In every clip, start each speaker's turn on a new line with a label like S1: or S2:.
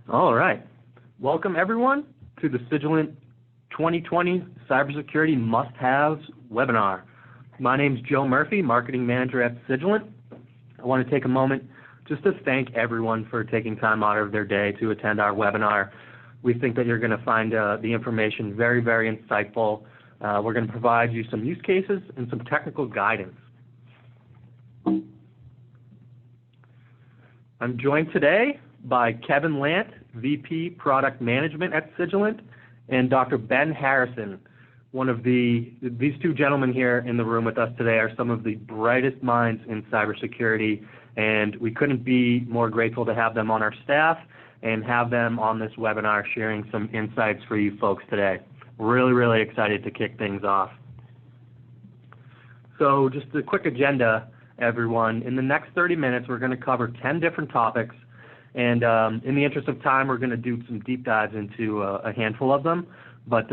S1: All right. Welcome, everyone, to the Cygilant 2020 Cybersecurity Must-Haves webinar. My name is Joe Murphy, Marketing Manager at Cygilant. I want to take a moment just to thank everyone for taking time out of their day to attend our webinar. We think that you're going to find the information very, very insightful. We're going to provide you some use cases and some technical guidance. I'm joined today by Kevin Lant, VP Product Management at Cygilant, and Dr. Ben Harrison. These two gentlemen here in the room with us today are some of the brightest minds in cybersecurity, and we couldn't be more grateful to have them on our staff and have them on this webinar sharing some insights for you folks today. Really, really excited to kick things off. So just a quick agenda, everyone. In the next 30 minutes, we're going to cover 10 different topics. And in the interest of time, we're going to do some deep dives into a handful of them. But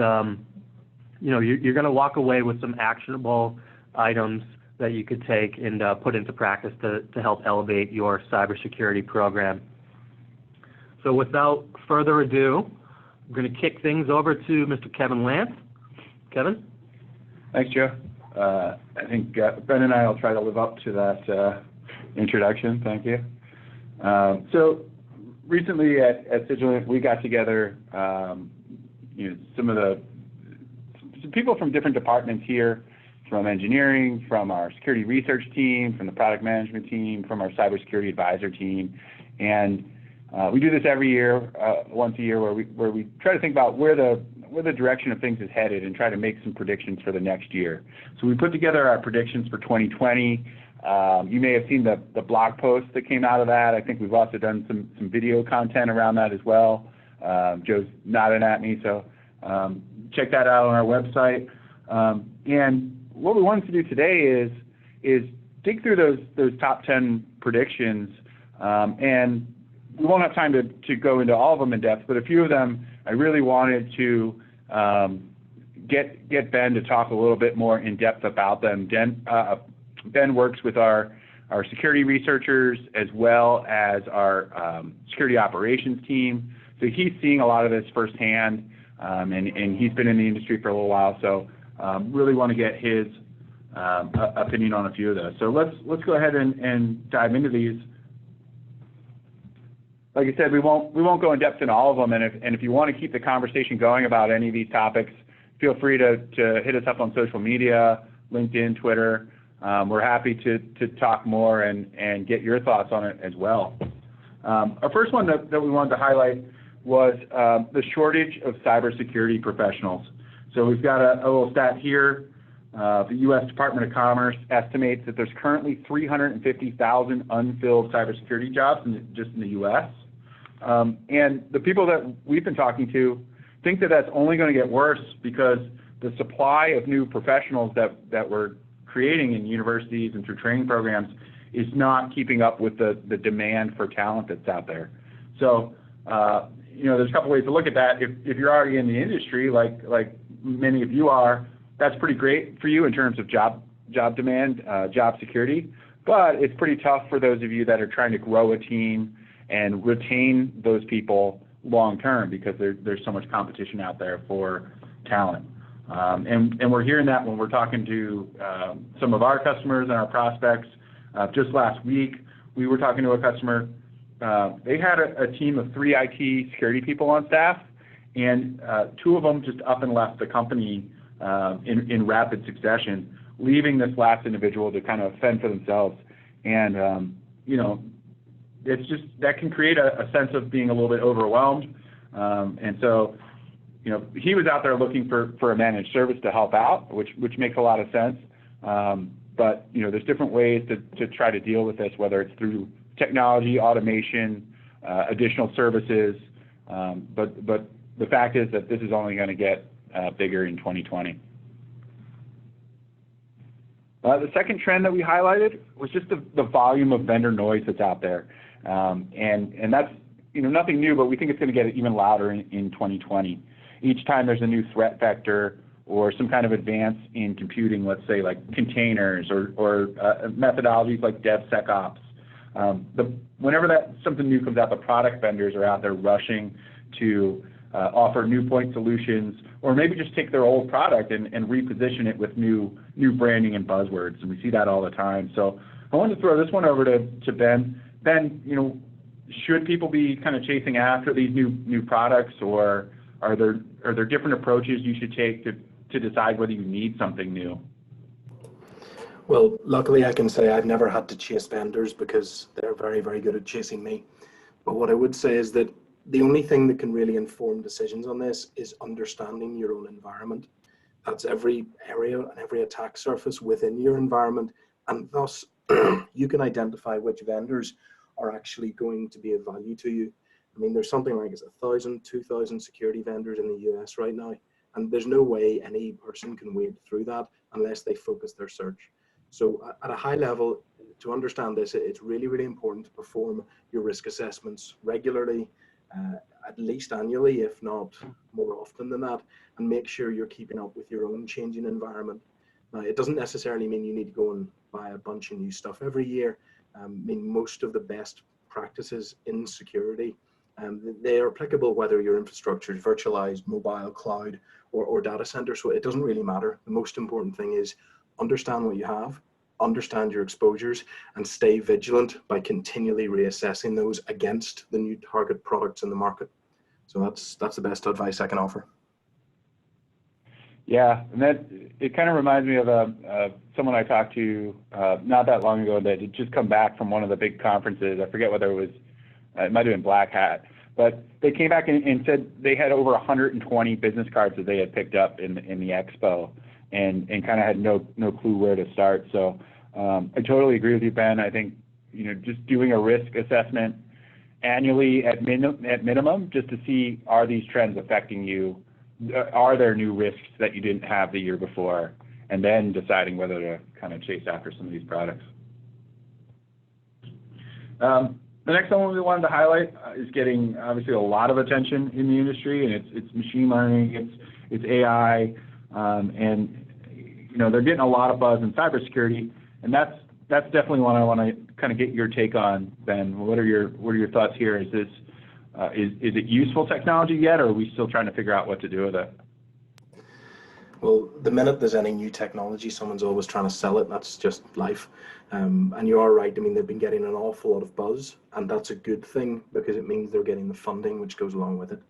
S1: you're going to walk away with some actionable items that you could take and put into practice to help elevate your cybersecurity program. So without further ado, I'm going to kick things over to Mr. Kevin Lant. Kevin?
S2: Thanks, Joe. I think Ben and I will try to live up to that introduction. Thank you. So recently at Cygilant, we got together some people from different departments here, from engineering, from our security research team, from the product management team, from our cybersecurity advisor team, and we do this every year, once a year, where we try to think about where the direction of things is headed and try to make some predictions for the next year. So we put together our predictions for 2020. You may have seen the blog post that came out of that. I think we've also done some video content around that as well. Joe's nodding at me, so check that out on our website. And what we wanted to do today is dig through those top 10 predictions, and we won't have time to go into all of them in depth, but a few of them I really wanted to get Ben to talk a little bit more in depth about them. Ben works with our security researchers as well as our security operations team, so he's seeing a lot of this firsthand, and he's been in the industry for a little while, so really want to get his opinion on a few of those. So let's go ahead and dive into these. Like I said, we won't go in depth into all of them, and if you want to keep the conversation going about any of these topics, feel free to hit us up on social media, LinkedIn, Twitter. We're happy to talk more and get your thoughts on it as well. Our first one that we wanted to highlight was the shortage of cybersecurity professionals. So we've got a little stat here. The U.S. Department of Commerce estimates that there's currently 350,000 unfilled cybersecurity jobs just in the U.S. And the people that we've been talking to think that that's only going to get worse because the supply of new professionals that we're creating in universities and through training programs is not keeping up with the demand for talent that's out there. So, there's a couple ways to look at that. If you're already in the industry, like many of you are, that's pretty great for you in terms of job demand, job security. But it's pretty tough for those of you that are trying to grow a team and retain those people long term because there's so much competition out there for talent. And we're hearing that when we're talking to some of our customers and our prospects. Just last week, we were talking to a customer. They had a team of 3 IT security people on staff, and 2 of them just up and left the company in rapid succession, leaving this last individual to kind of fend for themselves. And, it's just that can create a sense of being a little bit overwhelmed. And so, he was out there looking for a managed service to help out, which makes a lot of sense. But, there's different ways to try to deal with this, whether it's through technology, automation, additional services. But the fact is that this is only going to get bigger in 2020. The second trend that we highlighted was just the volume of vendor noise that's out there. And that's nothing new, but we think it's going to get even louder in 2020. Each time there's a new threat vector or some kind of advance in computing, let's say like containers or methodologies like DevSecOps, Whenever something new comes out, the product vendors are out there rushing to offer new point solutions, or maybe just take their old product and reposition it with new branding and buzzwords, and we see that all the time. So I wanted to throw this one over to Ben. Ben, should people be kind of chasing after these new products, or are there different approaches you should take to decide whether you need something new?
S3: Well, luckily I can say I've never had to chase vendors because they're very, very good at chasing me. But what I would say is that the only thing that can really inform decisions on this is understanding your own environment. That's every area and every attack surface within your environment, and thus you can identify which vendors are actually going to be of value to you. I mean, there's something like 1,000, 2,000 security vendors in the US right now, and there's no way any person can wade through that unless they focus their search. So at a high level, to understand this, it's really, really important to perform your risk assessments regularly, at least annually, if not more often than that, and make sure you're keeping up with your own changing environment. Now, it doesn't necessarily mean you need to go and buy a bunch of new stuff every year. I mean, most of the best practices in security, they are applicable whether your infrastructure is virtualized, mobile, cloud, or data center. So it doesn't really matter. The most important thing is understand what you have, understand your exposures, and stay vigilant by continually reassessing those against the new target products in the market. So that's the best advice I can offer.
S2: Yeah, and it kind of reminds me of someone I talked to not that long ago that had just come back from one of the big conferences. I forget whether it might have been Black Hat, but they came back and said they had over 120 business cards that they had picked up in the expo, and kind of had no clue where to start. So I totally agree with you, Ben. I think just doing a risk assessment annually at minimum, just to see, are these trends affecting you? Are there new risks that you didn't have the year before? And then deciding whether to kind of chase after some of these products. The next one we wanted to highlight is getting obviously a lot of attention in the industry, and it's machine learning, it's AI, and they're getting a lot of buzz in cybersecurity, and that's definitely one I want to kind of get your take on, Ben. What are your thoughts here? Is this is it useful technology yet, or are we still trying to figure out what to do with it?
S3: Well, the minute there's any new technology, someone's always trying to sell it. That's just life. And you are right. I mean, they've been getting an awful lot of buzz, and that's a good thing because it means they're getting the funding which goes along with it.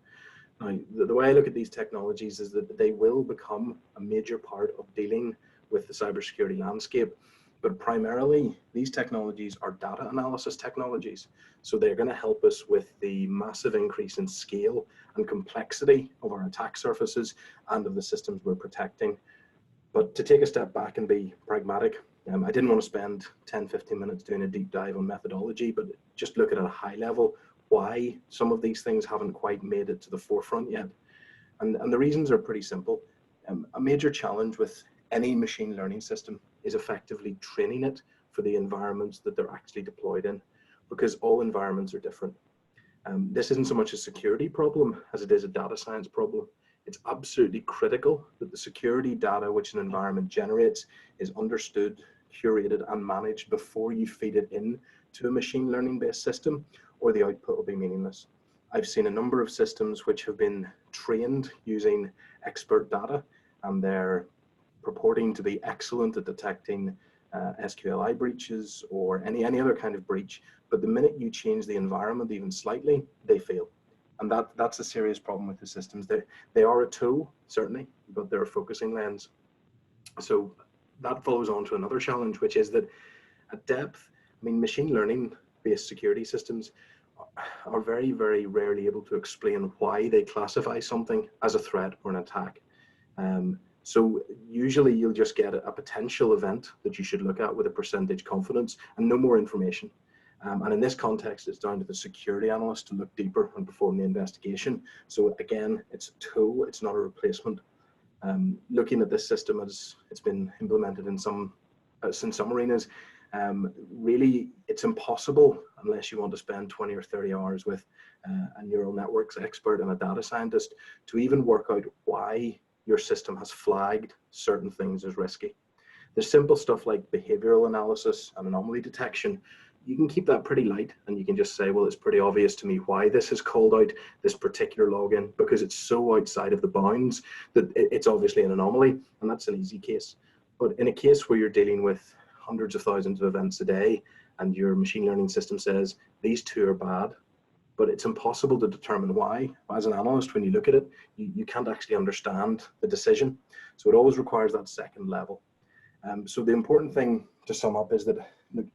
S3: Now, the way I look at these technologies is that they will become a major part of dealing with the cybersecurity landscape. But primarily, these technologies are data analysis technologies. So they're going to help us with the massive increase in scale and complexity of our attack surfaces and of the systems we're protecting. But to take a step back and be pragmatic, I didn't want to spend 10, 15 minutes doing a deep dive on methodology, but just look at a high level why some of these things haven't quite made it to the forefront yet. And the reasons are pretty simple. A major challenge with any machine learning system is effectively training it for the environments that they're actually deployed in, because all environments are different. This isn't so much a security problem as it is a data science problem. It's absolutely critical that the security data which an environment generates is understood, curated, and managed before you feed it in to a machine learning based system, or the output will be meaningless. I've seen a number of systems which have been trained using expert data, and they're purporting to be excellent at detecting SQLI breaches or any other kind of breach, but the minute you change the environment even slightly, they fail. And that's a serious problem with the systems. They are a tool, certainly, but they're a focusing lens. So that follows on to another challenge, which is that at depth, I mean, machine learning based security systems are very, very rarely able to explain why they classify something as a threat or an attack. So usually you'll just get a potential event that you should look at with a percentage confidence and no more information. And in this context, it's down to the security analyst to look deeper and perform the investigation. So again, it's a tool, it's not a replacement. Looking at this system as it's been implemented in some arenas, really it's impossible unless you want to spend 20 or 30 hours with a neural networks expert and a data scientist to even work out why your system has flagged certain things as risky. There's simple stuff like behavioral analysis and anomaly detection, you can keep that pretty light, and you can just say, well, it's pretty obvious to me why this has called out this particular login, because it's so outside of the bounds that it's obviously an anomaly, and that's an easy case. But in a case where you're dealing with hundreds of thousands of events a day, and your machine learning system says these two are bad, but it's impossible to determine why. As an analyst, when you look at it, you can't actually understand the decision. So it always requires that second level. So the important thing to sum up is that, look,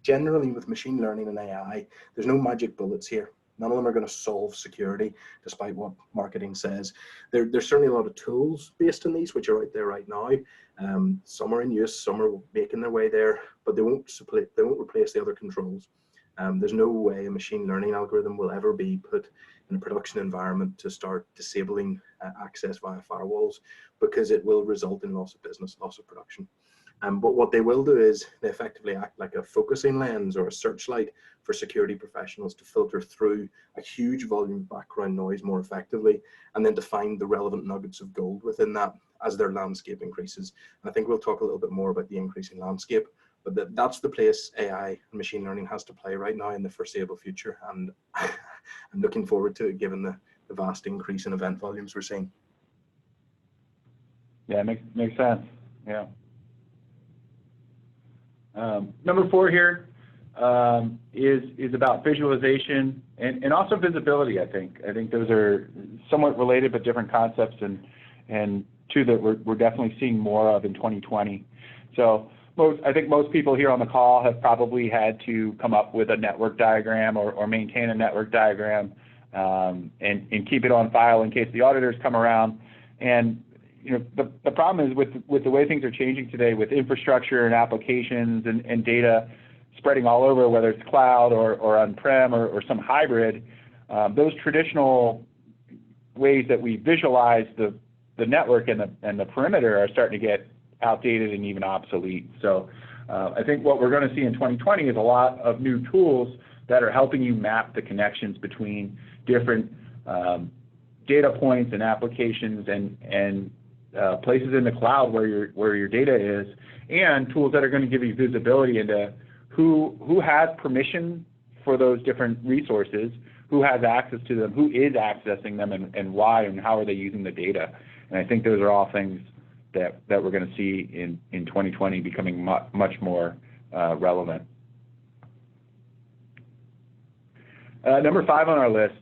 S3: generally with machine learning and AI, there's no magic bullets here. None of them are going to solve security, despite what marketing says. There's certainly a lot of tools based on these, which are out there right now. Some are in use, some are making their way there, but they won't replace the other controls. There's no way a machine learning algorithm will ever be put in a production environment to start disabling access via firewalls, because it will result in loss of business, loss of production. But what they will do is they effectively act like a focusing lens or a searchlight for security professionals to filter through a huge volume of background noise more effectively, and then to find the relevant nuggets of gold within that as their landscape increases. And I think we'll talk a little bit more about the increasing landscape, but that's the place AI and machine learning has to play right now in the foreseeable future. And I'm looking forward to it, given the vast increase in event volumes we're seeing.
S2: Yeah, makes sense. Yeah. Number 4 here is about visualization and also visibility. I think those are somewhat related but different concepts, and two that we're definitely seeing more of in 2020. So I think most people here on the call have probably had to come up with a network diagram or maintain a network diagram and keep it on file in case the auditors come around. And the problem is with the way things are changing today, with infrastructure and applications and data spreading all over, whether it's cloud or on-prem or some hybrid, those traditional ways that we visualize the network and the perimeter are starting to get outdated and even obsolete. So I think what we're going to see in 2020 is a lot of new tools that are helping you map the connections between different data points and applications and places in the cloud where your data is, and tools that are going to give you visibility into who has permission for those different resources, who has access to them, who is accessing them, and why, and how are they using the data. And I think those are all things that we're going to see in 2020 becoming much more relevant. Number 5 on our list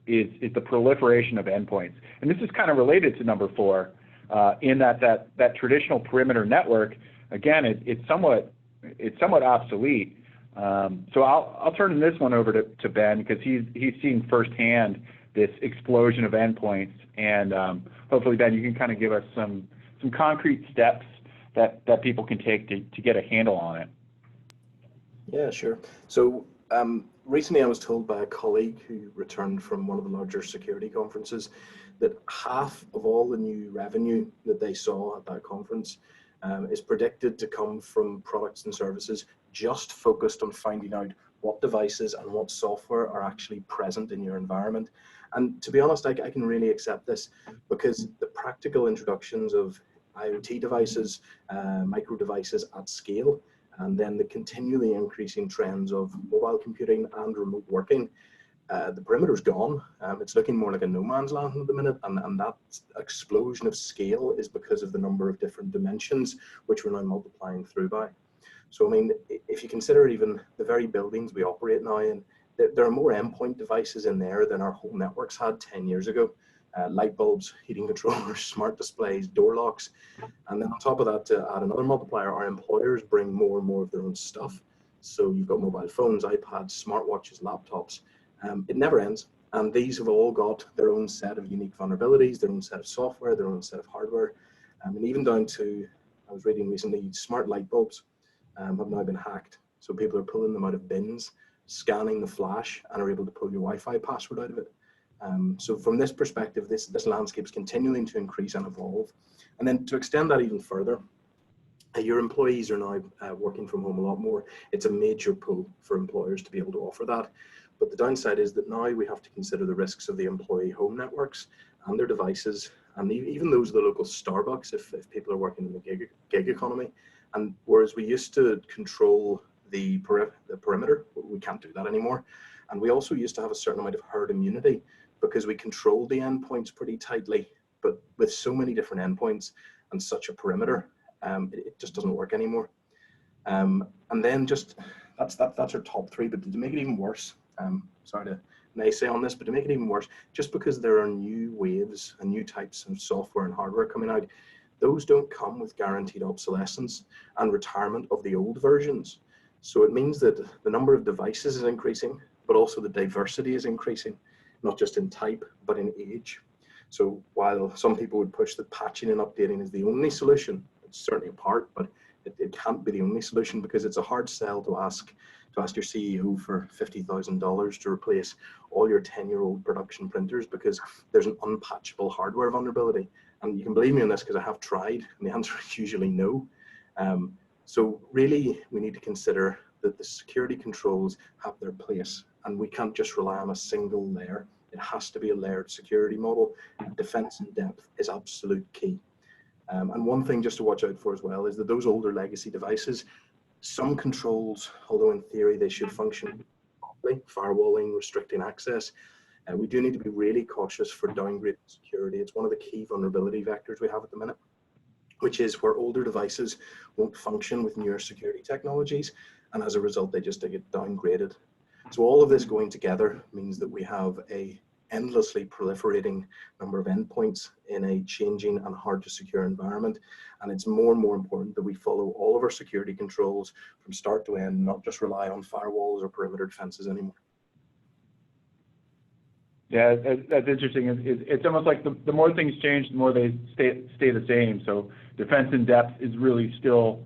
S2: is the proliferation of endpoints. And this is kind of related to number 4 in that traditional perimeter network, again, it's somewhat obsolete. So I'll turn this one over to Ben, because he's seen firsthand this explosion of endpoints, and hopefully, Ben, you can kind of give us some concrete steps that people can take to get a handle on it.
S3: Yeah, sure. So recently I was told by a colleague who returned from one of the larger security conferences that half of all the new revenue that they saw at that conference is predicted to come from products and services just focused on finding out what devices and what software are actually present in your environment. And to be honest, I can really accept this, because the practical introductions of IoT devices, micro devices at scale, and then the continually increasing trends of mobile computing and remote working, the perimeter's gone. It's looking more like a no man's land at the minute, and that explosion of scale is because of the number of different dimensions which we're now multiplying through by. So I mean, if you consider even the very buildings we operate now in, there are more endpoint devices in there than our home networks had 10 years ago. Light bulbs, heating controllers, smart displays, door locks. And then on top of that, to add another multiplier, our employers bring more and more of their own stuff. So you've got mobile phones, iPads, smartwatches, laptops. It never ends. And these have all got their own set of unique vulnerabilities, their own set of software, their own set of hardware. And even down to, I was reading recently, smart light bulbs have now been hacked. So people are pulling them out of bins, scanning the flash, and are able to pull your Wi-Fi password out of it. So from this perspective, this landscape is continuing to increase and evolve. And then to extend that even further, your employees are now working from home a lot more. It's a major pull for employers to be able to offer that. But the downside is that now we have to consider the risks of the employee home networks and their devices, and even those of the local Starbucks if people are working in the gig economy. And whereas we used to control the perimeter. We can't do that anymore. And we also used to have a certain amount of herd immunity because we controlled the endpoints pretty tightly. But with so many different endpoints and such a perimeter, it just doesn't work anymore. And then just that's our top three. But to make it even worse, sorry to naysay on this, but to make it even worse, just because there are new waves and new types of software and hardware coming out, those don't come with guaranteed obsolescence and retirement of the old versions. So it means that the number of devices is increasing, but also the diversity is increasing, not just in type, but in age. So while some people would push that patching and updating is the only solution, it's certainly a part, but it can't be the only solution, because it's a hard sell to ask your CEO for $50,000 to replace all your 10-year-old production printers because there's an unpatchable hardware vulnerability. And you can believe me on this because I have tried, and the answer is usually no. So really, we need to consider that the security controls have their place, and we can't just rely on a single layer. It has to be a layered security model. Defense in depth is absolute key. And one thing just to watch out for as well is that those older legacy devices, some controls, although in theory they should function properly, firewalling, restricting access, we do need to be really cautious for downgraded security. It's one of the key vulnerability vectors we have at the minute, which is where older devices won't function with newer security technologies, and as a result they just get downgraded. So all of this going together means that we have a endlessly proliferating number of endpoints in a changing and hard to secure environment. And it's more and more important that we follow all of our security controls from start to end, not just rely on firewalls or perimeter defenses anymore.
S2: Yeah, that's interesting. It's almost like the more things change, the more they stay the same. So defense in depth is really still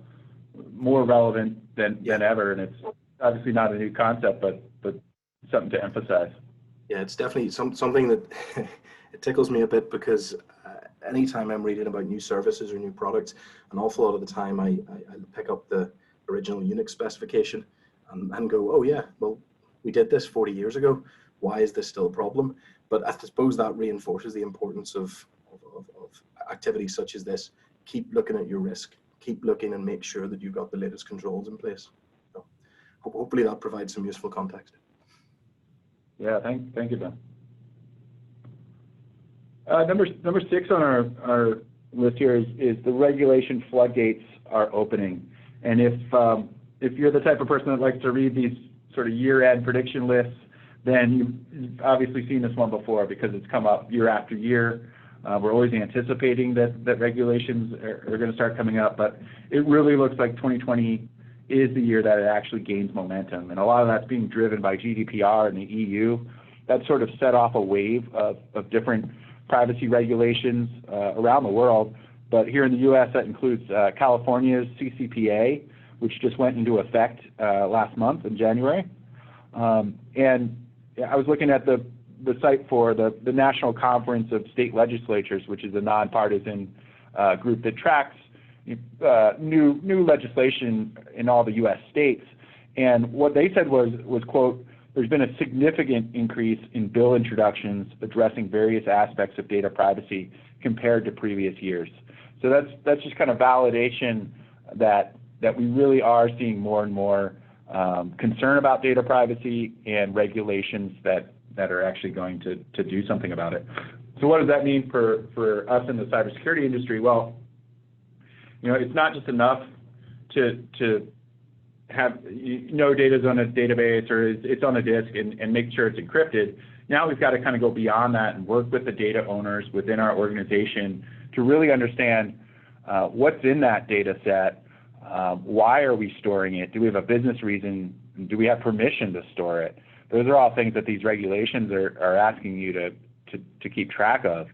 S2: more relevant than ever. And it's obviously not a new concept, but something to emphasize.
S3: Yeah, it's definitely something that it tickles me a bit, because anytime I'm reading about new services or new products, an awful lot of the time I pick up the original Unix specification and go, oh yeah, well, we did this 40 years ago. Why is this still a problem? But I suppose that reinforces the importance of activities such as this. Keep looking at your risk. Keep looking and make sure that you've got the latest controls in place. So hopefully that provides some useful context.
S2: Yeah, thank you, Ben. Number 6 on our list here is the regulation floodgates are opening. And if you're the type of person that likes to read these sort of year-end prediction lists, then you've obviously seen this one before, because it's come up year after year. We're always anticipating that regulations are going to start coming up, but it really looks like 2020 is the year that it actually gains momentum. And a lot of that's being driven by GDPR and the EU. That sort of set off a wave of different privacy regulations around the world. But here in the U.S., that includes California's CCPA, which just went into effect last month in January. And I was looking at the site for the National Conference of State Legislatures, which is a nonpartisan group that tracks new legislation in all the U.S. states. And what they said was, quote, there's been a significant increase in bill introductions addressing various aspects of data privacy compared to previous years. So that's just kind of validation that we really are seeing more and more concern about data privacy and regulations that are actually going to do something about it. So what does that mean for us in the cybersecurity industry? Well, it's not just enough to have data's on a database or it's on a disk and make sure it's encrypted. Now we've got to kind of go beyond that and work with the data owners within our organization to really understand what's in that data set, why are we storing it, do we have a business reason, do we have permission to store it? Those are all things that these regulations are asking you to keep track of.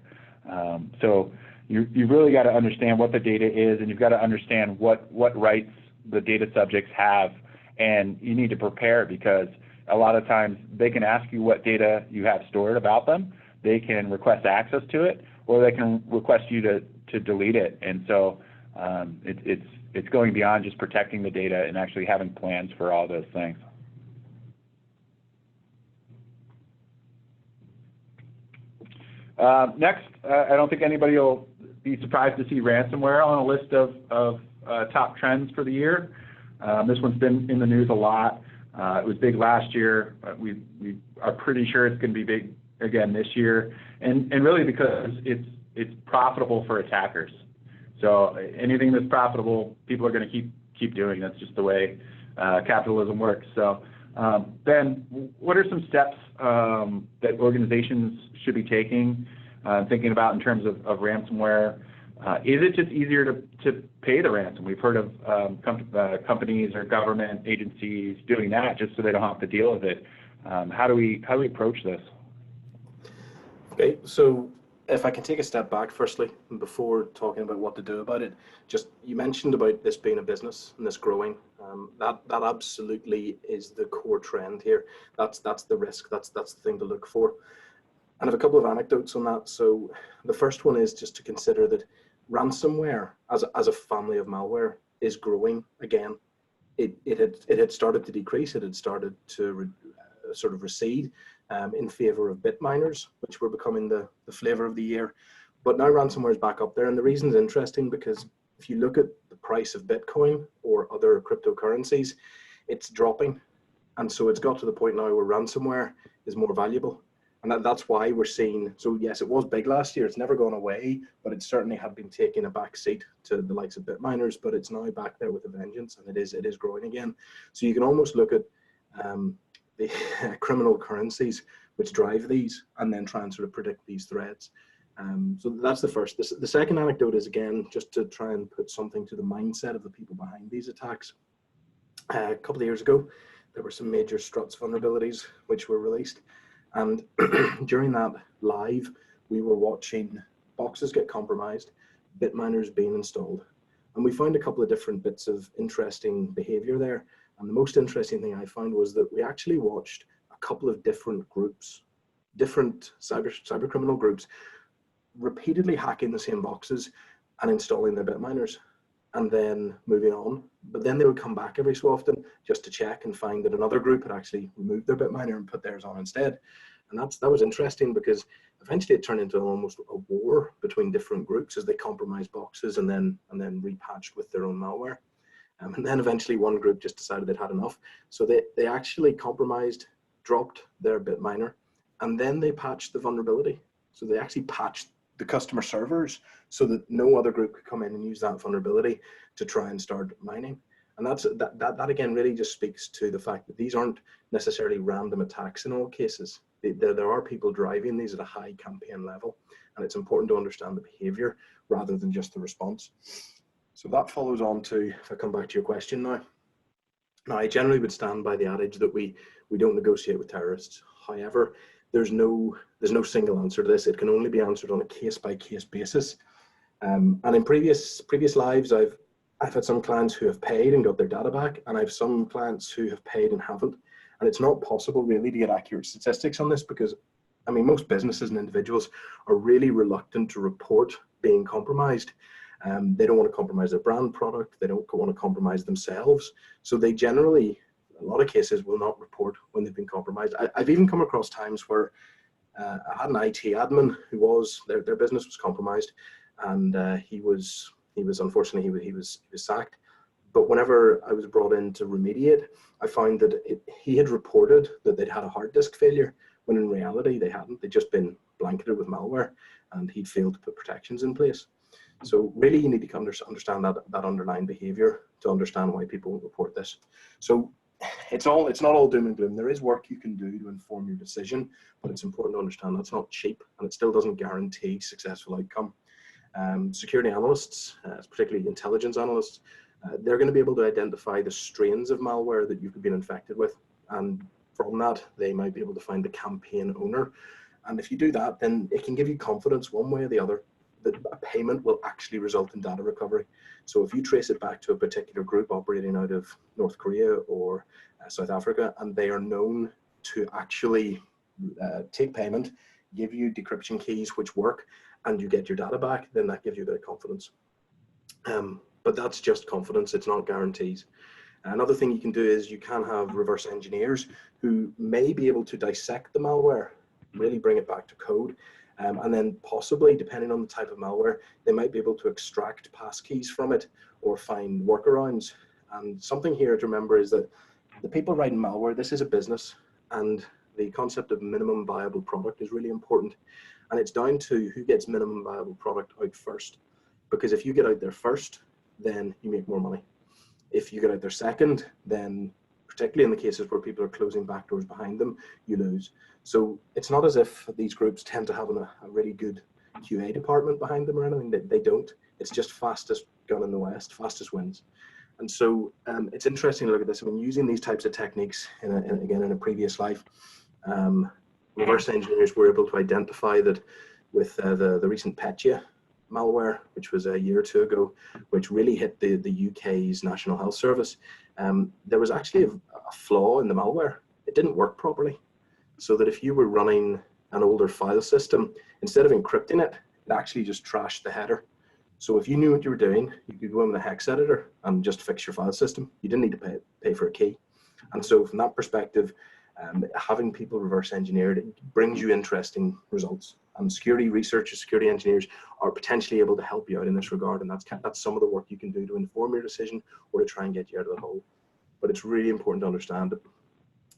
S2: So you've really got to understand what the data is, and you've got to understand what rights the data subjects have, and you need to prepare, because a lot of times they can ask you what data you have stored about them, they can request access to it, or they can request you to delete it. And so it's going beyond just protecting the data and actually having plans for all those things. Next, I don't think anybody will be surprised to see ransomware on a list of top trends for the year. This one's been in the news a lot. It was big last year. We are pretty sure it's going to be big again this year, and really because it's profitable for attackers. So anything that's profitable, people are going to keep doing. That's just the way capitalism works. So Ben, what are some steps that organizations should be taking, thinking about in terms of ransomware? Is it just easier to pay the ransom? We've heard of companies or government agencies doing that just so they don't have to deal with it. How do we approach this?
S3: Okay, so if I can take a step back firstly, before talking about what to do about it, just you mentioned about this being a business and this growing. That absolutely is the core trend here. That's the risk. That's the thing to look for. And I have a couple of anecdotes on that. So the first one is just to consider that ransomware as a family of malware is growing again. It had started to decrease. It had started to sort of recede in favor of bit miners, which were becoming the flavor of the year. But now ransomware is back up there. And the reason is interesting because if you look at the price of Bitcoin or other cryptocurrencies, it's dropping. And so it's got to the point now where ransomware is more valuable. And that's why we're seeing, so yes, it was big last year. It's never gone away, but it certainly had been taking a back seat to the likes of bit miners, but it's now back there with a vengeance, and it is growing again. So you can almost look at the criminal currencies which drive these and then try and sort of predict these threats. So that's the first. The second anecdote is, again, just to try and put something to the mindset of the people behind these attacks. A couple of years ago, there were some major struts vulnerabilities which were released. And during that live, we were watching boxes get compromised, bit miners being installed. And we found a couple of different bits of interesting behavior there. And the most interesting thing I found was that we actually watched a couple of different groups, different cyber criminal groups, repeatedly hacking the same boxes and installing their bit miners and then moving on. But then they would come back every so often just to check and find that another group had actually removed their bit miner and put theirs on instead. And that was interesting because eventually it turned into almost a war between different groups as they compromised boxes and then repatched with their own malware. And then eventually one group just decided they'd had enough. So they actually compromised, dropped their bit miner, and then they patched the vulnerability. So they actually patched the customer servers so that no other group could come in and use that vulnerability to try and start mining. And that again really just speaks to the fact that these aren't necessarily random attacks in all cases. There are people driving these at a high campaign level, and it's important to understand the behavior rather than just the response. So that follows on to, if I come back to your question now. Now, I generally would stand by the adage that we don't negotiate with terrorists. However, there's no single answer to this. It can only be answered on a case-by-case basis. And in previous lives, I've had some clients who have paid and got their data back, and I have some clients who have paid and haven't. And it's not possible really to get accurate statistics on this because, I mean, most businesses and individuals are really reluctant to report being compromised. They don't want to compromise their brand product. They don't want to compromise themselves. So they generally, in a lot of cases, will not report when they've been compromised. I've even come across times where I had an IT admin who was, their business was compromised, and he was unfortunately, he was sacked. But whenever I was brought in to remediate, I found that he had reported that they'd had a hard disk failure, when in reality they hadn't. They'd just been blanketed with malware, and he'd failed to put protections in place. So really, you need to understand that underlying behavior to understand why people won't report this. So it's not all doom and gloom. There is work you can do to inform your decision, but it's important to understand that's not cheap, and it still doesn't guarantee successful outcome. Security analysts, particularly intelligence analysts, they're going to be able to identify the strains of malware that you've been infected with, and from that they might be able to find the campaign owner. And if you do that, then it can give you confidence one way or the other that a payment will actually result in data recovery. So if you trace it back to a particular group operating out of North Korea or South Africa, and they are known to actually take payment, give you decryption keys which work, and you get your data back, then that gives you a bit of confidence. But that's just confidence, it's not guarantees. Another thing you can do is you can have reverse engineers who may be able to dissect the malware, really bring it back to code, and then possibly, depending on the type of malware, they might be able to extract passkeys from it or find workarounds And something here to remember is that the people writing malware, this is a business, and the concept of minimum viable product is really important. And it's down to who gets minimum viable product out first. Because if you get out there first, then you make more money. If you get out there second, then particularly in the cases where people are closing back doors behind them, you lose. So it's not as if these groups tend to have a really good QA department behind them or anything. They don't. It's just fastest gun in the West, fastest wins. And so it's interesting to look at this. I mean, using these types of techniques, again, in a previous life, reverse engineers were able to identify that with the recent Petya malware, which was a year or two ago, which really hit the UK's National Health Service, there was actually a flaw in the malware. It didn't work properly. So that if you were running an older file system, instead of encrypting it, it actually just trashed the header. So if you knew what you were doing, you could go in with a hex editor and just fix your file system. You didn't need to pay for a key. And so from that perspective, having people reverse engineered, it brings you interesting results. And security researchers, security engineers are potentially able to help you out in this regard. And that's some of the work you can do to inform your decision or to try and get you out of the hole. But it's really important to understand that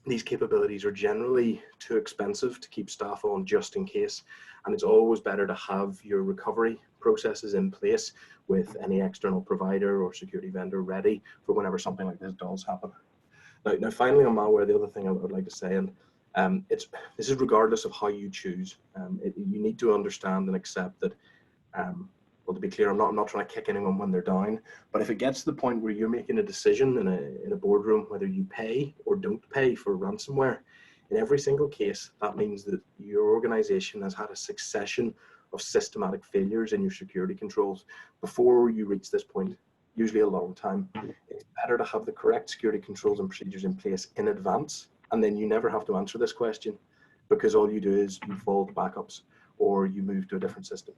S3: these capabilities are generally too expensive to keep staff on just in case. And it's always better to have your recovery processes in place with any external provider or security vendor ready for whenever something like this does happen. Now finally on malware, the other thing I would like to say, and this is regardless of how you choose, you need to understand and accept that, well, to be clear, I'm not trying to kick anyone when they're down, but if it gets to the point where you're making a decision in a boardroom whether you pay or don't pay for ransomware, in every single case, that means that your organization has had a succession of systematic failures in your security controls before you reach this point, usually a long time. It's better to have the correct security controls and procedures in place in advance, and then you never have to answer this question, because all you do is you follow the backups or you move to a different system.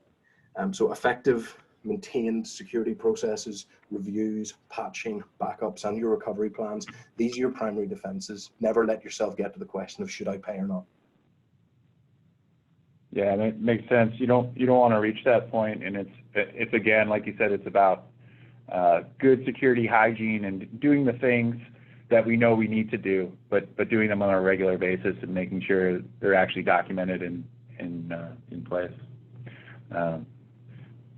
S3: So effective, maintained security processes, reviews, patching, backups, and your recovery plans, these are your primary defenses. Never let yourself get to the question of should I pay or not.
S2: Yeah, that makes sense. You don't want to reach that point, and it's again, like you said, it's about good security hygiene and doing the things that we know we need to do, but doing them on a regular basis and making sure they're actually documented in place.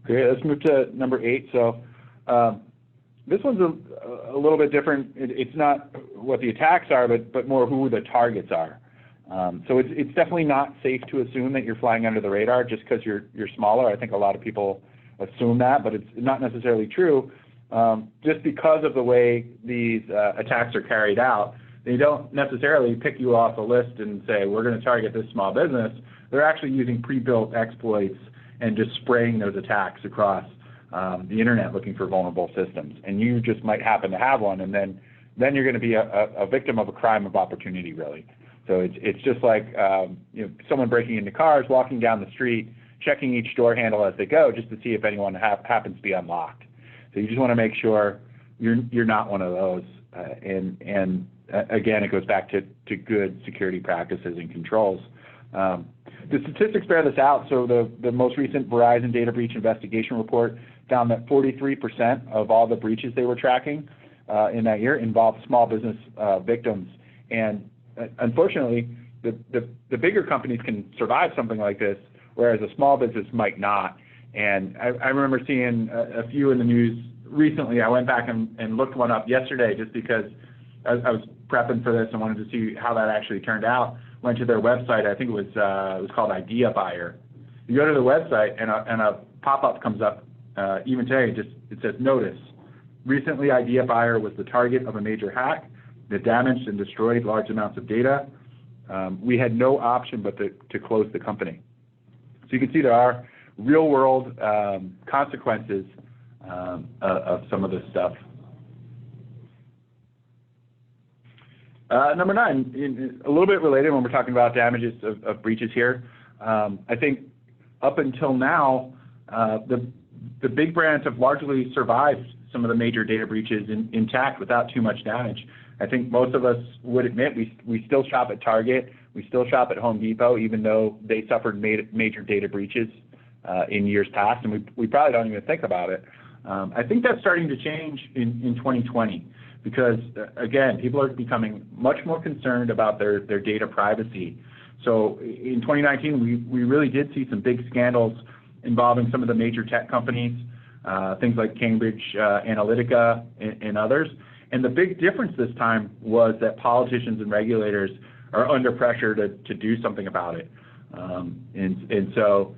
S2: Great. Let's move to number 8. So this one's a little bit different. It's not what the attacks are, but more who the targets are. So it's definitely not safe to assume that you're flying under the radar just because you're smaller. I think a lot of people assume that, but it's not necessarily true. Just because of the way these attacks are carried out, they don't necessarily pick you off a list and say, we're going to target this small business. They're actually using pre-built exploits and just spraying those attacks across the internet looking for vulnerable systems. And you just might happen to have one, and then you're going to be a victim of a crime of opportunity, really. So it's just like someone breaking into cars, walking down the street, checking each door handle as they go just to see if anyone happens to be unlocked. So you just want to make sure you're not one of those. And again, it goes back to good security practices and controls. The statistics bear this out. So the most recent Verizon data breach investigation report found that 43% of all the breaches they were tracking in that year involved small business victims. And unfortunately, the bigger companies can survive something like this, whereas a small business might not. And I remember seeing a few in the news recently. I went back and looked one up yesterday just because I was prepping for this and wanted to see how that actually turned out. Went to their website. I think it was called Idea Buyer. You go to the website and a pop-up comes up even today. It says, notice, recently Idea Buyer was the target of a major hack that damaged and destroyed large amounts of data. We had no option but to close the company. So you can see there are real-world consequences of some of this stuff. Number 9, a little bit related when we're talking about damages of breaches here. I think up until now, the big brands have largely survived some of the major data breaches intact without too much damage. I think most of us would admit we still shop at Target, we still shop at Home Depot, even though they suffered major data breaches in years past, and we probably don't even think about it. I think that's starting to change in 2020 because, again, people are becoming much more concerned about their data privacy. So in 2019, we really did see some big scandals involving some of the major tech companies, things like Cambridge Analytica and others. And the big difference this time was that politicians and regulators are under pressure to do something about it. So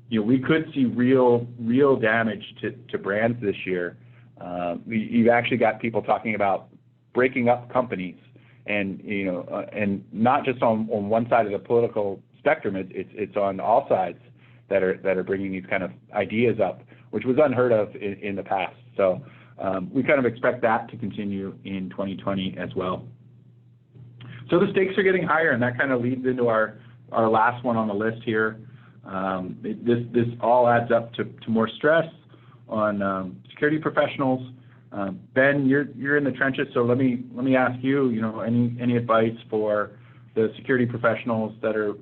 S2: we could see real damage to brands this year. You've actually got people talking about breaking up companies, and and not just on one side of the political spectrum. It's on all sides that are bringing these kind of ideas up, which was unheard of in the past. So we kind of expect that to continue in 2020 as well. So the stakes are getting higher, and that kind of leads into our last one on the list here. This all adds up to more stress on security professionals. Ben, you're in the trenches, so let me ask you, any advice for the security professionals that are,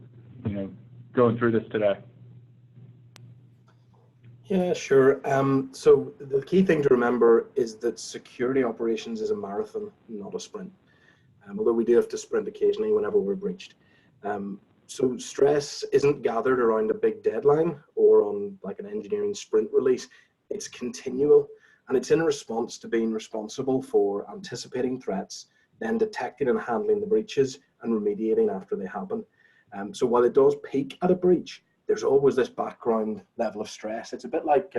S2: going through this today?
S3: Yeah, sure. So the key thing to remember is that security operations is a marathon, not a sprint. Although we do have to sprint occasionally whenever we're breached. So stress isn't gathered around a big deadline or on like an engineering sprint release. It's continual, and it's in response to being responsible for anticipating threats, then detecting and handling the breaches and remediating after they happen. So while it does peak at a breach, there's always this background level of stress. It's a bit like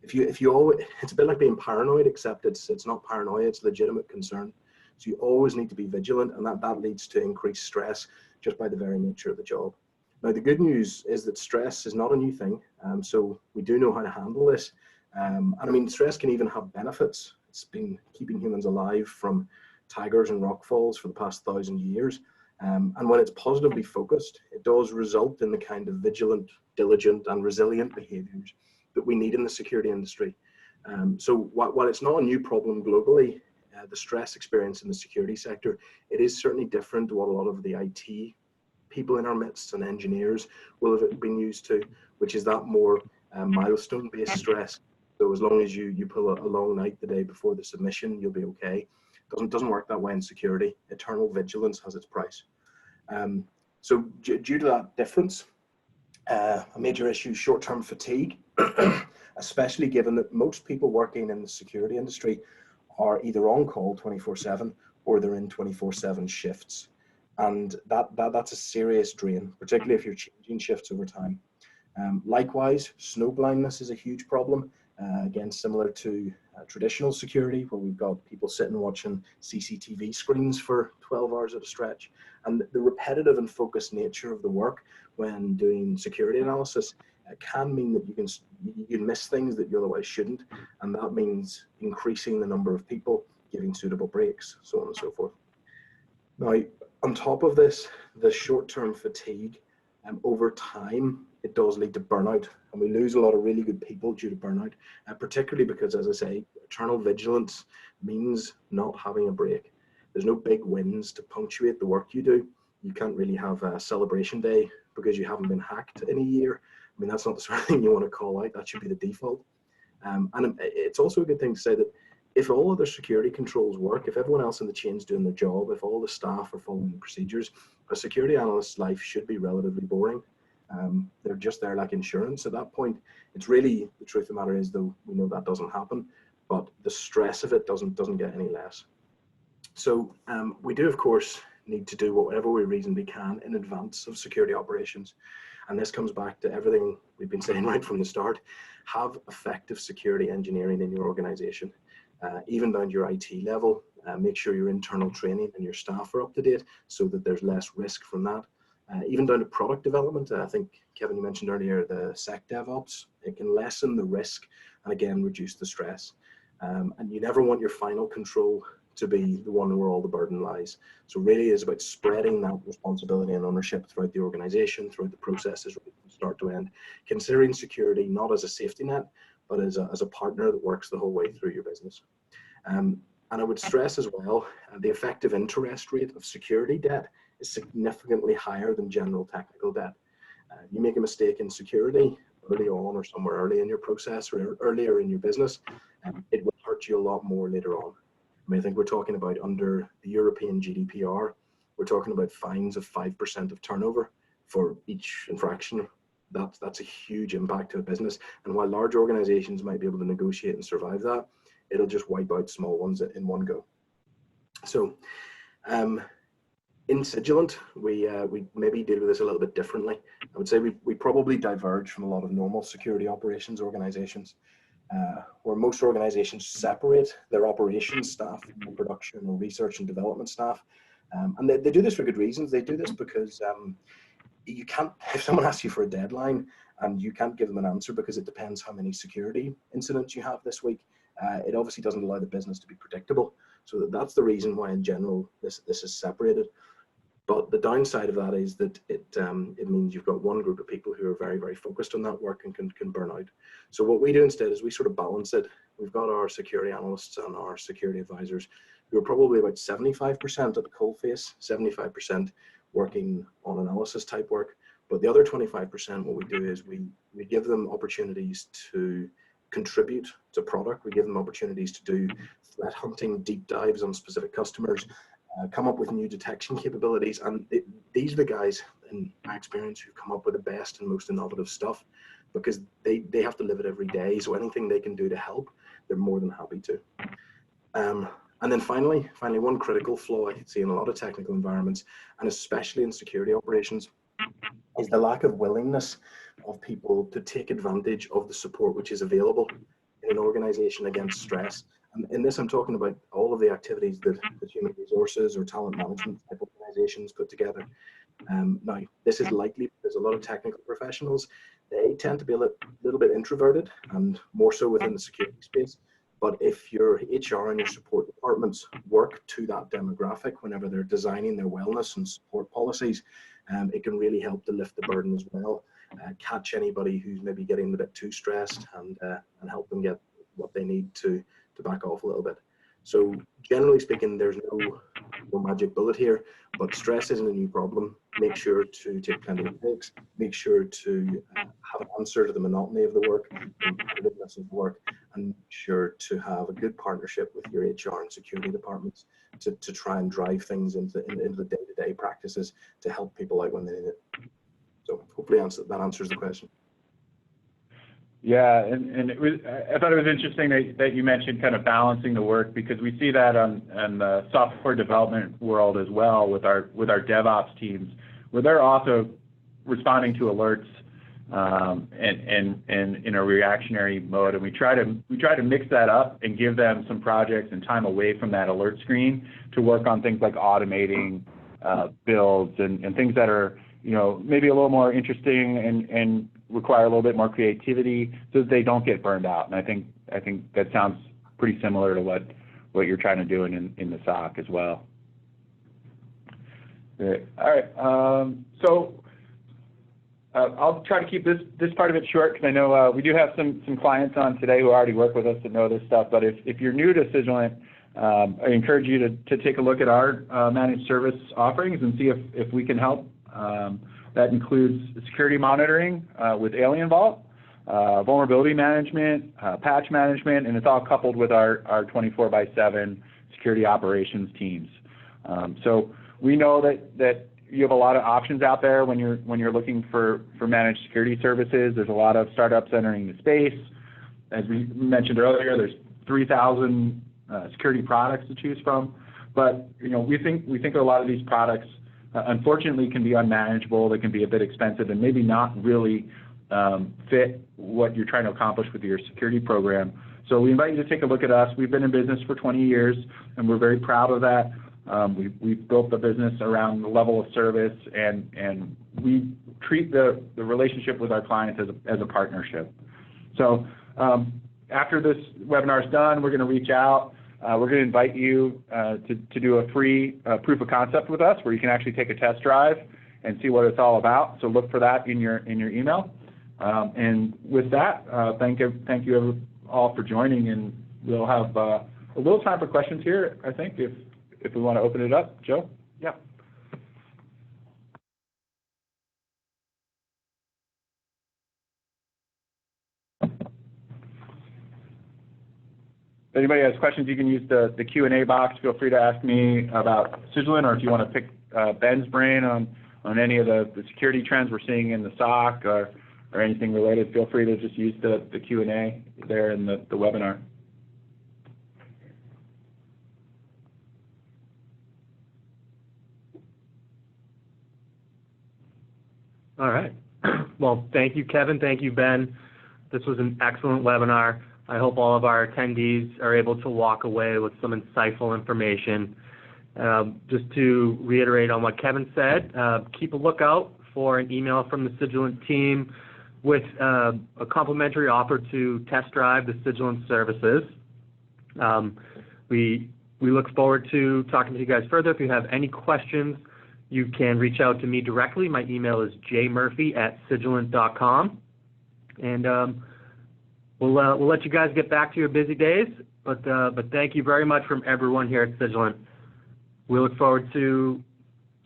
S3: it's a bit like being paranoid, except it's not paranoia, it's legitimate concern. So you always need to be vigilant, and that leads to increased stress just by the very nature of the job. Now, the good news is that stress is not a new thing, so we do know how to handle this. And I mean, stress can even have benefits. It's been keeping humans alive from tigers and rock falls for the past 1,000 years. And when it's positively focused, it does result in the kind of vigilant, diligent, and resilient behaviors that we need in the security industry. So while it's not a new problem globally, the stress experience in the security sector, it is certainly different to what a lot of the IT people in our midst and engineers will have been used to, which is that more milestone-based stress. So as long as you pull a long night the day before the submission, you'll be okay. Doesn't work that way in security. Eternal vigilance has its price. So due to that difference, a major issue is short-term fatigue, especially given that most people working in the security industry are either on call 24/7 or they're in 24/7 shifts. And that's a serious drain, particularly if you're changing shifts over time. Likewise, snow blindness is a huge problem. Again, similar to traditional security, where we've got people sitting watching CCTV screens for 12 hours at a stretch. And the repetitive and focused nature of the work when doing security analysis can mean that you can miss things that you otherwise shouldn't, and that means increasing the number of people, giving suitable breaks, so on and so forth. Now, on top of this, the short-term fatigue, over time, it does lead to burnout, and we lose a lot of really good people due to burnout, particularly because, as I say, eternal vigilance means not having a break. There's no big wins to punctuate the work you do. You can't really have a celebration day because you haven't been hacked in a year. I mean, that's not the sort of thing you want to call out. That should be the default. And it's also a good thing to say that if all other security controls work, if everyone else in the chain's doing their job, if all the staff are following the procedures, a security analyst's life should be relatively boring. They're just there like insurance at that point. It's really, the truth of the matter is, though, we know that doesn't happen, but the stress of it doesn't get any less. So we do, of course, need to do whatever we reasonably can in advance of security operations. And this comes back to everything we've been saying right from the start. Have effective security engineering in your organization, even down to your IT level. Make sure your internal training and your staff are up to date so that there's less risk from that. Even down to product development, I think, Kevin, you mentioned earlier the SecDevOps. It can lessen the risk and, again, reduce the stress. And you never want your final control to be the one where all the burden lies. So really it's about spreading that responsibility and ownership throughout the organization, throughout the processes from start to end, considering security not as a safety net, but as a partner that works the whole way through your business. And I would stress as well, the effective interest rate of security debt is significantly higher than general technical debt. You make a mistake in security, early on or somewhere early in your process or earlier in your business, it will hurt you a lot more later on. I mean, I think we're talking about under the European GDPR, we're talking about fines of 5% of turnover for each infraction. That's a huge impact to a business. And while large organizations might be able to negotiate and survive that, it'll just wipe out small ones in one go. So in Cygilant, we maybe deal with this a little bit differently. I would say we probably diverge from a lot of normal security operations organizations, where most organizations separate their operations staff from production or research and development staff. And they do this for good reasons. They do this because you can't, if someone asks you for a deadline and you can't give them an answer because it depends how many security incidents you have this week, it obviously doesn't allow the business to be predictable. So that's the reason why in general this is separated. But the downside of that is that it means you've got one group of people who are very, very focused on that work and can burn out. So what we do instead is we sort of balance it. We've got our security analysts and our security advisors who are probably about 75% at the coalface, 75% working on analysis type work. But the other 25%, what we do is we give them opportunities to contribute to product. We give them opportunities to do threat hunting, deep dives on specific customers, come up with new detection capabilities. And these are the guys, in my experience, who come up with the best and most innovative stuff, because they have to live it every day. So anything they can do to help, they're more than happy to. And then finally, one critical flaw I see in a lot of technical environments, and especially in security operations, is the lack of willingness of people to take advantage of the support which is available in an organization against stress. And in this, I'm talking about all of the activities that human resources or talent management type organizations put together. Now, this is likely because a lot of technical professionals, they tend to be a little bit introverted, and more so within the security space. But if your HR and your support departments work to that demographic whenever they're designing their wellness and support policies, it can really help to lift the burden as well, catch anybody who's maybe getting a bit too stressed, and help them get what they need to back off a little bit. So generally speaking, there's no magic bullet here, but stress isn't a new problem. Make sure to take plenty of breaks, make sure to have an answer to the monotony of the work, the repetitiveness of the work, and make sure to have a good partnership with your HR and security departments to try and drive things into the day-to-day practices to help people out when they need it. So hopefully that answers the question.
S2: Yeah, and I thought it was interesting that you mentioned kind of balancing the work, because we see that on the software development world as well with our DevOps teams, where they're also responding to alerts and in a reactionary mode, and we try to mix that up and give them some projects and time away from that alert screen to work on things like automating builds and things that are, you know, maybe a little more interesting and require a little bit more creativity so that they don't get burned out. And I think that sounds pretty similar to what you're trying to do in the SOC as well. Great. All right. So I'll try to keep this part of it short, because I know we do have some clients on today who already work with us that know this stuff. But if you're new to Cygilant, I encourage you to take a look at our managed service offerings and see if we can help. That includes security monitoring with Alien Vault, vulnerability management, patch management, and it's all coupled with our 24/7 security operations teams. So we know that you have a lot of options out there when you're looking for managed security services. There's a lot of startups entering the space. As we mentioned earlier, there's 3,000 security products to choose from. But you know, we think a lot of these products unfortunately can be unmanageable. They can be a bit expensive and maybe not really fit what you're trying to accomplish with your security program. So we invite you to take a look at us. We've been in business for 20 years, and we're very proud of that. We've built the business around the level of service, and we treat the relationship with our clients as a partnership. So after this webinar is done, we're going to reach out. We're going to invite you to do a free proof of concept with us, where you can actually take a test drive and see what it's all about. So look for that in your email. And with that, thank you all for joining, and we'll have a little time for questions here, I think, if we want to open it up. Joe? Yeah. anybody has questions, you can use the Q&A box. Feel free to ask me about Cygilant, or if you want to pick Ben's brain on any of the security trends we're seeing in the SOC or anything related, feel free to just use the Q&A there in the webinar.
S1: All right. Well, thank you, Kevin. Thank you, Ben. This was an excellent webinar. I hope all of our attendees are able to walk away with some insightful information. Just to reiterate on what Kevin said, keep a lookout for an email from the Cygilant team with a complimentary offer to test drive the Cygilant services. We look forward to talking to you guys further. If you have any questions, you can reach out to me directly. My email is jmurphy@cygilant.com. And we'll let you guys get back to your busy days, but thank you very much from everyone here at Cygilant. We look forward to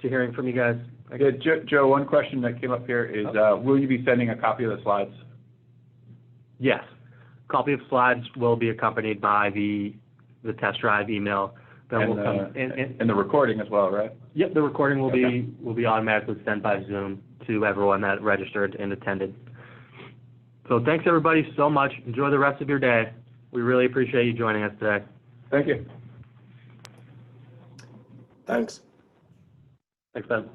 S1: hearing from you guys.
S2: Yeah, Joe, one question that came up here is, will you be sending a copy of the slides?
S1: Yes. Copy of slides will be accompanied by the test drive email.
S2: And the recording as well, right?
S1: Yep, the recording will be automatically sent by Zoom to everyone that registered and attended. So thanks everybody so much. Enjoy the rest of your day. We really appreciate you joining us today.
S2: Thank you.
S3: Thanks.
S1: Thanks, Ben.